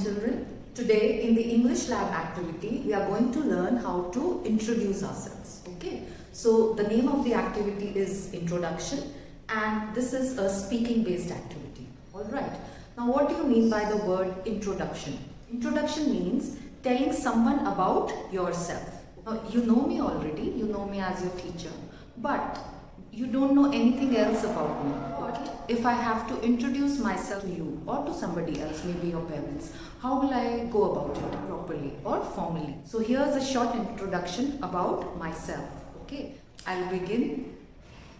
children. Today in the English lab activity, we are going to learn how to introduce ourselves. Okay, so the name of the activity is introduction, and this is a speaking based activity. Alright, now what do you mean by the word introduction? Introduction means telling someone about yourself. Now you know me already, you know me as your teacher, but you don't know anything else about me. But if I have to introduce myself to you or to somebody else, maybe your parents, how will I go about it properly or formally? So here's a short introduction about myself. Okay, I'll begin.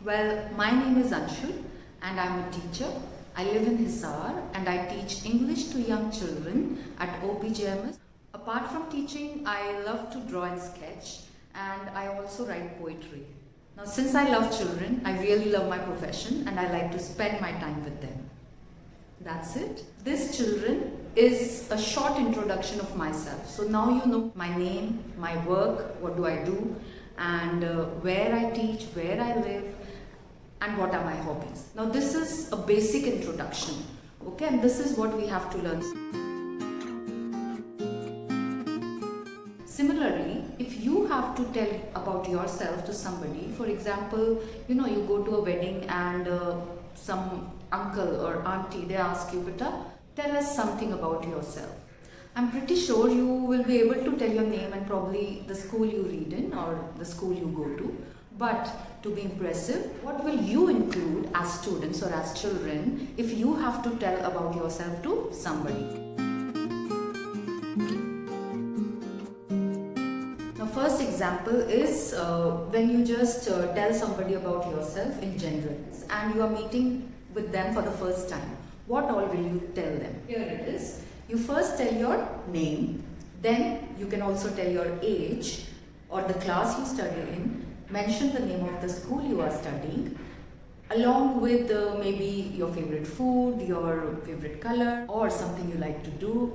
Well, my name is Anshul and I'm a teacher. I live in Hisar and I teach English to young children at OPJMS. Apart from teaching, I love to draw and sketch, and I also write poetry. Now, since I love children, I really love my profession and I like to spend my time with them. That's it. This children is a short introduction of myself. So now you know my name, my work, what do I do, and where I teach, where I live, and what are my hobbies. Now this is a basic introduction. Okay, and this is what we have to learn. Similarly, if you have to tell about yourself to somebody, for example, you go to a wedding and some uncle or auntie, they ask you, "Beta, tell us something about yourself." I'm pretty sure you will be able to tell your name and probably the school you read in or the school you go to. But to be impressive, what will you include as students or as children if you have to tell about yourself to somebody? First example is when you just tell somebody about yourself in general and you are meeting with them for the first time. What all will you tell them? Here it is. You first tell your name, then you can also tell your age or the class you study in, mention the name of the school you are studying, along with maybe your favorite food, your favorite color, or something you like to do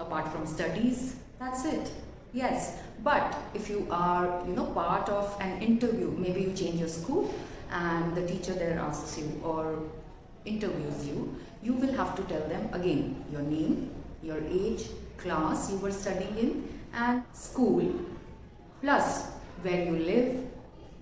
apart from studies. That's it. Yes, but if you are, part of an interview, maybe you change your school and the teacher there asks you or interviews you, you will have to tell them again your name, your age, class you were studying in, and school, plus where you live,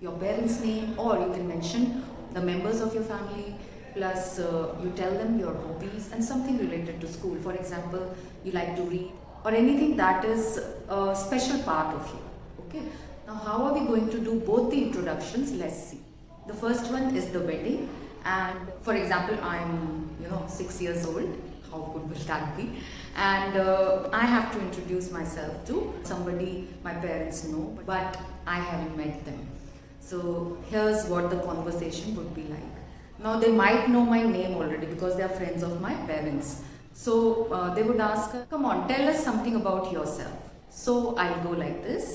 your parents' name, or you can mention the members of your family, plus you tell them your hobbies and something related to school. For example, you like to read, or anything that is a special part of you. Okay. Now how are we going to do both the introductions? Let's see. The first one is the wedding, and for example, I'm 6 years old. How good will that be? And I have to introduce myself to somebody my parents know, but I haven't met them. So here's what the conversation would be like. Now they might know my name already because they are friends of my parents. So they would ask, "Come on, tell us something about yourself." So I'll go like this.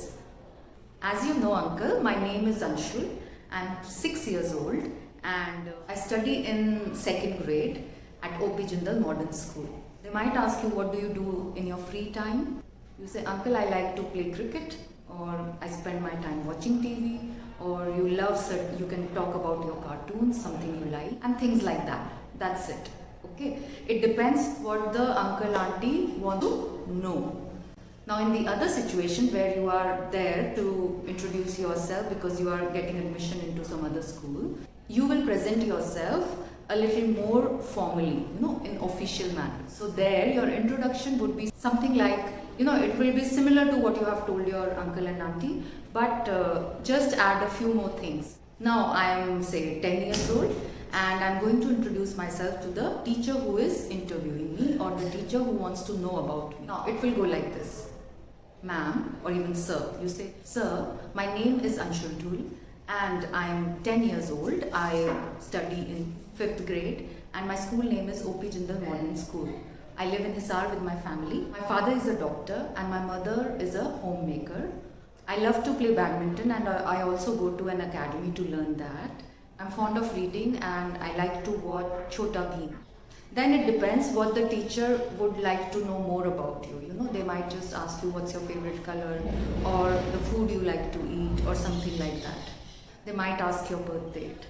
"As you know, uncle, my name is Anshul. I'm 6 years old and I study in 2nd grade at OP Jindal Modern School." They might ask you, "What do you do in your free time?" You say, "Uncle, I like to play cricket, or I spend my time watching TV, or you can talk about your cartoons, something you like, and things like that." That's it. Okay, it depends what the uncle auntie want to know. Now in the other situation where you are there to introduce yourself because you are getting admission into some other school, you will present yourself a little more formally, in official manner. So there your introduction would be something like, it will be similar to what you have told your uncle and auntie, but just add a few more things. Now I am say 10 years old and I'm going to introduce myself to the teacher who is interviewing me or the teacher who wants to know about me. Now it will go like this. "Ma'am," or even "Sir." You say, "Sir, my name is Anshul and I am 10 years old. I study in 5th grade and my school name is OP Jindal Modern School. I live in Hisar with my family. My father is a doctor and my mother is a homemaker. I love to play badminton and I also go to an academy to learn that. I'm fond of reading and I like to watch Chhota Bheem." Then it depends what the teacher would like to know more about you. They might just ask you what's your favorite color or the food you like to eat or something like that. They might ask your birth date.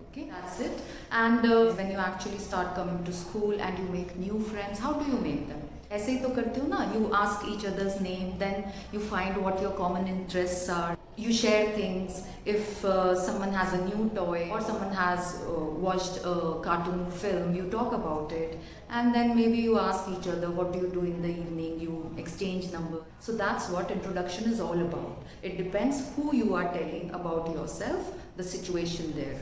Okay, that's it. And when you actually start coming to school and you make new friends, how do you make them? ऐसे ही तो करते हो ना, you ask each other's name, then you find what your common interests are, you share things. If someone has a new toy or someone has watched a cartoon film, you talk about it, and then maybe you ask each other what do you do in the evening, you exchange number. So that's what introduction is all about. It depends who you are telling about yourself, the situation there.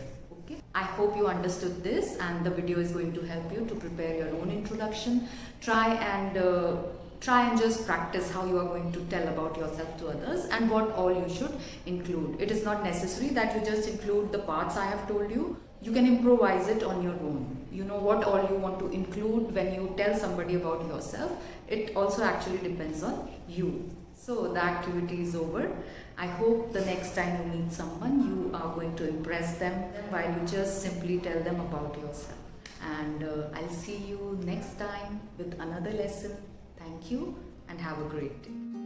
I hope you understood this, and the video is going to help you to prepare your own introduction. Try and just practice how you are going to tell about yourself to others and what all you should include. It is not necessary that you just include the parts I have told you. You can improvise it on your own. You know what all you want to include when you tell somebody about yourself. It also actually depends on you. So the activity is over. I hope the next time you meet someone, you are going to impress them while you just simply tell them about yourself. And I'll see you next time with another lesson. Thank you and have a great day.